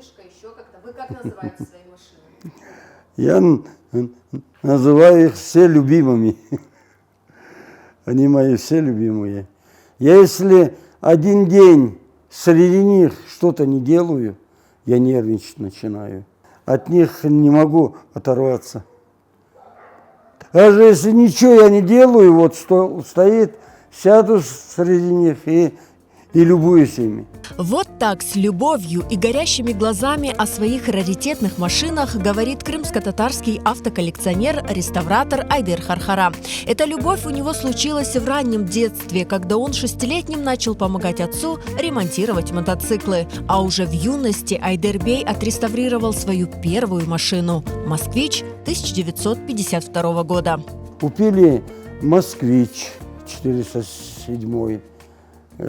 мышка, еще как-то. Вы как называете свои машины? Я называю их все любимыми. Они мои все любимые. Я если один день среди них что-то не делаю, я нервничать начинаю. От них не могу оторваться. Даже если ничего я не делаю, вот что стоит, сяду среди них и любуюсь ими. Вот так с любовью и горящими глазами о своих раритетных машинах говорит крымско-татарский автоколлекционер-реставратор Айдер Хархара. Эта любовь у него случилась в раннем детстве, когда он 6-летним начал помогать отцу ремонтировать мотоциклы. А уже в юности Айдербей отреставрировал свою первую машину – «Москвич» 1952 года. Купили «Москвич» 407,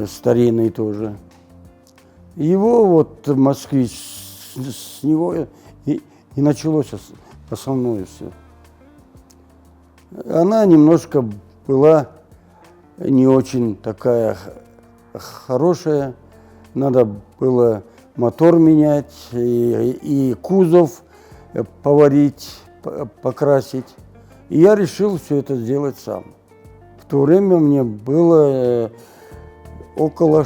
старинный тоже. Его вот «Москвич», с него и началось основное все. Она немножко была не очень такая хорошая. Надо было мотор менять и кузов поварить, покрасить. И я решил все это сделать сам. В то время мне было около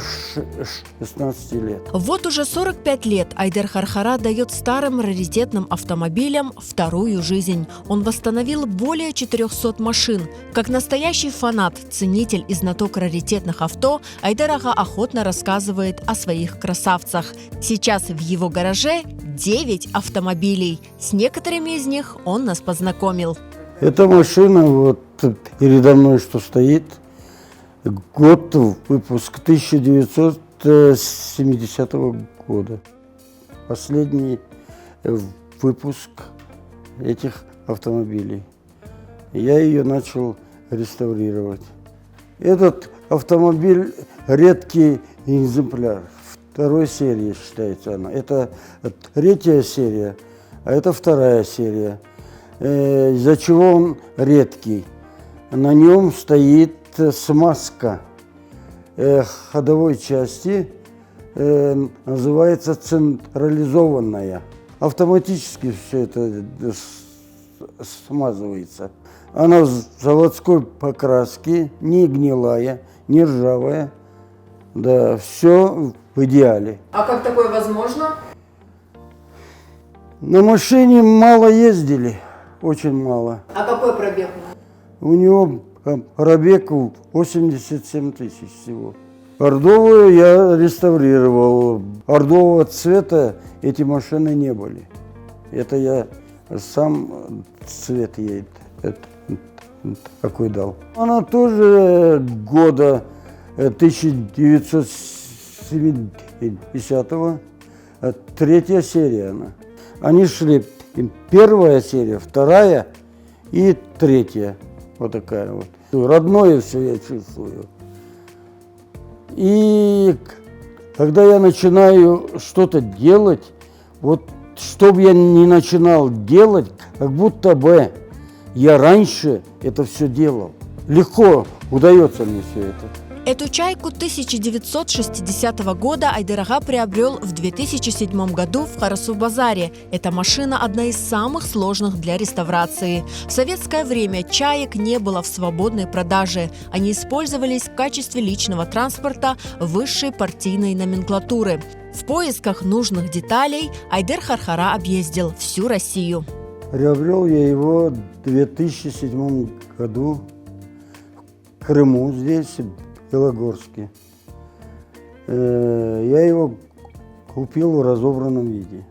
16 лет. Вот уже 45 лет Айдер Хархара дает старым раритетным автомобилям вторую жизнь. Он восстановил более 400 машин. Как настоящий фанат, ценитель и знаток раритетных авто, Айдер Ага охотно рассказывает о своих красавцах. Сейчас в его гараже 9 автомобилей. С некоторыми из них он нас познакомил. Эта машина вот передо мной, что стоит, год выпуск 1970 года. Последний выпуск этих автомобилей. Я ее начал реставрировать. Этот автомобиль редкий экземпляр. Второй серии считается она. Это третья серия, а это вторая серия. Из-за чего он редкий? На нем стоит смазка ходовой части, называется централизованная. Автоматически все это смазывается. Она в заводской покраске, не гнилая, не ржавая. Да, все в идеале. А как такое возможно? На машине мало ездили, очень мало. А какой пробег? У него пробег 87 тысяч всего. Бордовую я реставрировал. Бордового цвета эти машины не были. Это я сам цвет ей такой дал. Она тоже года 1970-го. Третья серия она. Они шли первая серия, вторая и третья. Вот такая вот. Родное все я чувствую. И когда я начинаю что-то делать, вот что бы я ни начинал делать, как будто бы я раньше это все делал. Легко удается мне все это. Эту чайку 1960 года Айдер Ага приобрел в 2007 году в Харасу-базаре. Эта машина одна из самых сложных для реставрации. В советское время чаек не было в свободной продаже. Они использовались в качестве личного транспорта высшей партийной номенклатуры. В поисках нужных деталей Айдер Хархара объездил всю Россию. Приобрел я его в 2007 году в Крыму, здесь, в Белогорске. Я его купил в разобранном виде.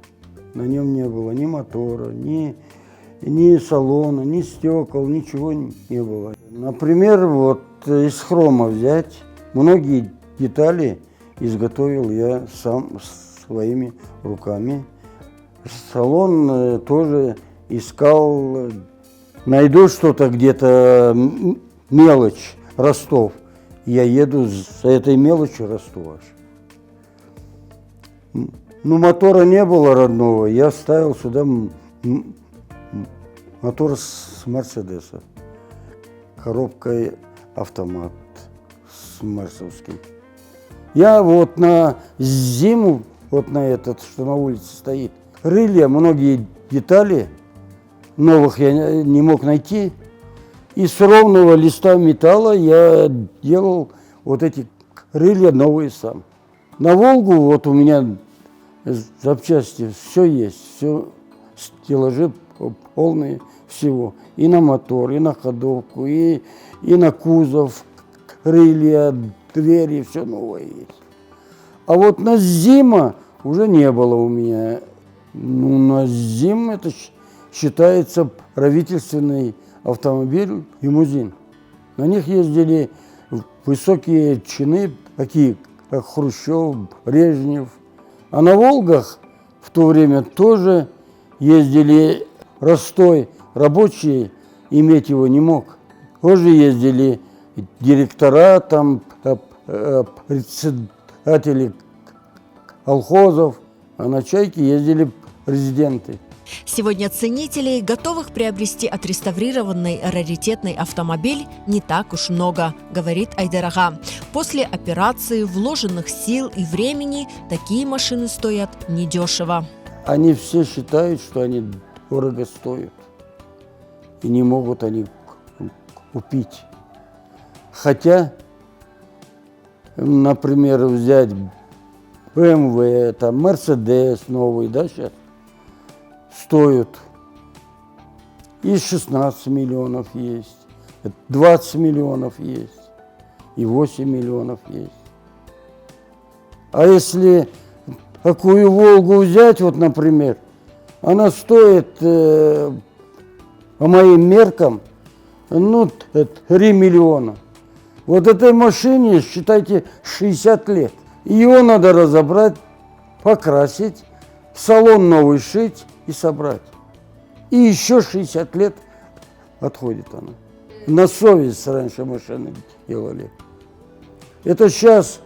На нем не было ни мотора, ни салона, ни стекол, ничего не было. Например, вот из хрома взять, многие детали изготовил я сам своими руками. Салон тоже искал, найду что-то где-то, мелочь, Ростов. Я еду за этой мелочью Ростов аж. Ну, мотора не было родного, я ставил сюда мотор с Мерседеса. Коробкой автомат с мерсовским. Я вот на зиму вот на этот, что на улице стоит. Крылья, многие детали новых я не мог найти. И с ровного листа металла я делал вот эти крылья новые сам. На Волгу вот у меня запчасти, все есть, все стеллажи полные всего. И на мотор, и на ходовку, и на кузов, крылья, двери, все новое есть. А вот на зима уже не было у меня. Ну, на зим это считается правительственный автомобиль, лимузин. На них ездили высокие чины, такие как Хрущев, Брежнев. А на Волгах в то время тоже ездили простой рабочий, иметь его не мог. Тоже ездили директора, там, председатели колхозов, а на «Чайке» ездили президенты. Сегодня ценителей, готовых приобрести отреставрированный раритетный автомобиль, не так уж много, говорит Айдар ага. После операции, вложенных сил и времени, такие машины стоят недешево. Они все считают, что они дорого стоят. И не могут они купить. Хотя, например, взять BMW, там, Mercedes новый, да, сейчас, стоят и 16 миллионов есть, 20 миллионов есть, и 8 миллионов есть. А если такую «Волгу» взять, вот, например, она стоит, по моим меркам, ну, 3 миллиона. Вот этой машине, считайте, 60 лет. Ее надо разобрать, покрасить, салон новый шить и собрать. И еще 60 лет отходит она. На совесть раньше машины делали. Это сейчас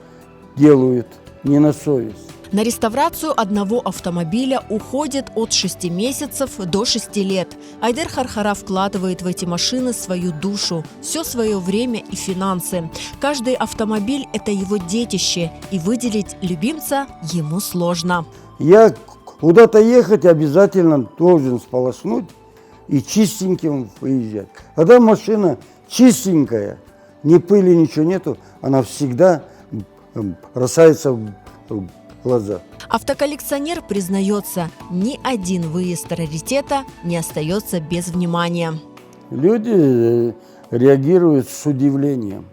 делают не на совесть. На реставрацию одного автомобиля уходит от 6 месяцев до 6 лет. Айдар Хархара вкладывает в эти машины свою душу, все свое время и финансы. Каждый автомобиль – это его детище, и выделить любимца ему сложно. Я куда-то ехать обязательно должен сполоснуть и чистеньким выезжать. Когда машина чистенькая, ни пыли, ничего нету, она всегда бросается в глаза. Автоколлекционер признается, ни один выезд раритета не остается без внимания. Люди реагируют с удивлением.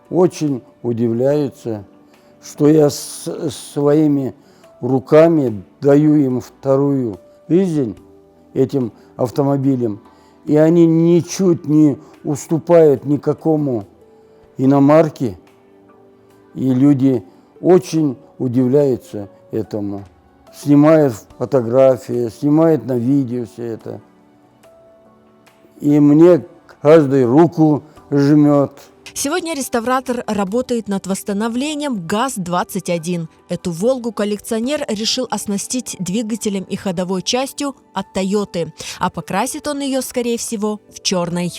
Очень удивляются, что я своими руками даю им вторую жизнь, этим автомобилям. И они ничуть не уступают никакому иномарке. И люди очень удивляются этому. Снимают фотографии, снимают на видео все это. И мне каждый руку жмет. Сегодня реставратор работает над восстановлением ГАЗ-21. Эту «Волгу» коллекционер решил оснастить двигателем и ходовой частью от «Тойоты», а покрасит он ее, скорее всего, в черный.